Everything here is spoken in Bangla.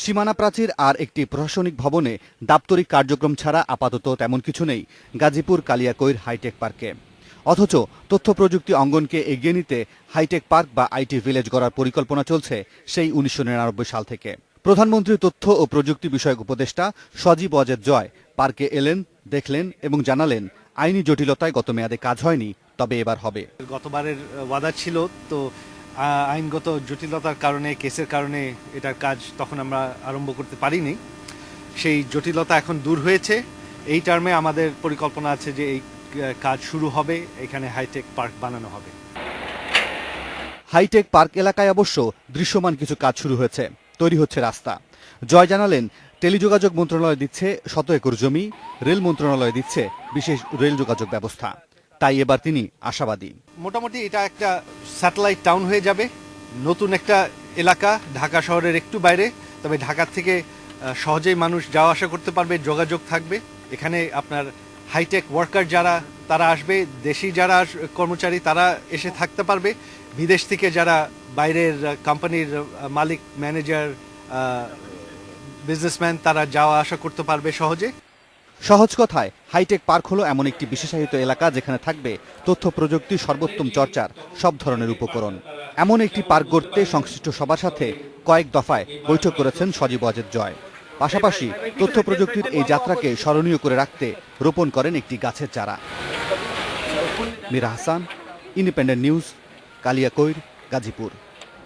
সীমানা প্রাচীর আর একটি প্রশাসনিক ভবনে দাপ্তরিক কার্যক্রম ছাড়া আপাতত তেমন কিছু নেই গাজীপুর কালিয়াকৈর হাইটেক পার্কে। অথচ তথ্য প্রযুক্তি অঙ্গনকে এগিয়ে নিতে হাইটেক পার্ক বা আইটি ভিলেজ গড়ার পরিকল্পনা চলছে সেই ১৯৯৯ সাল থেকে। প্রধানমন্ত্রী তথ্য ও প্রযুক্তি বিষয়ক উপদেষ্টা সজীব ওয়াজেদ জয় পার্কে এলেন, দেখলেন এবং জানালেন আইনি জটিলতায় গত মেয়াদে কাজ হয়নি, তবে এবার হবে। গতবারের ওয়াদা ছিল তো আইনগত জটিলতার কারণে, কেসের কারণে এটার কাজ তখন আমরা আরম্ভ করতে পারিনি। সেই জটিলতা এখন দূর হয়েছে। এই টার্মে আমাদের পরিকল্পনা আছে যে এই কাজ শুরু হবে, এখানে হাইটেক পার্ক বানানো হবে। হাইটেক পার্ক এলাকায় অবশ্য দৃশ্যমান কিছু কাজ শুরু হয়েছে, তৈরি হচ্ছে রাস্তা। জয় জানালেন টেলিযোগাযোগ মন্ত্রণালয় দিচ্ছে ১০০ একর জমি, রেল মন্ত্রণালয় দিচ্ছে বিশেষ রেল যোগাযোগ ব্যবস্থা। তাই এবার তিনি আশাবাদী। মোটামুটি এটা একটা স্যাটেলাইট টাউন হয়ে যাবে, নতুন একটা এলাকা, ঢাকা শহরের একটু বাইরে, তবে ঢাকা থেকে সহজেই মানুষ যাওয়া আসা করতে পারবে, যোগাযোগ থাকবে। এখানে আপনার হাইটেক ওয়ার্কার যারা তারা আসবে, দেশি যারা কর্মচারী তারা এসে থাকতে পারবে, বিদেশ থেকে যারা বাইরের কোম্পানির মালিক, ম্যানেজার, বিজনেসম্যান তারা যাওয়া আসা করতে পারবে সহজে। সহজ কথায় হাইটেক পার্ক হলো এমন একটি বিশেষায়িত এলাকা যেখানে থাকবে তথ্য প্রযুক্তির সর্বোত্তম চর্চার সব ধরনের উপকরণ। এমন একটি পার্ক গড়তে সংশ্লিষ্ট সবার সাথে কয়েক দফায় বৈঠক করেছেন সজীব ওয়াজেদ জয়। পাশাপাশি তথ্য প্রযুক্তির এই যাত্রাকে স্মরণীয় করে রাখতে রোপণ করেন একটি গাছের চারা। Meera Hasan, independent news, Kaliakair, Gazipur.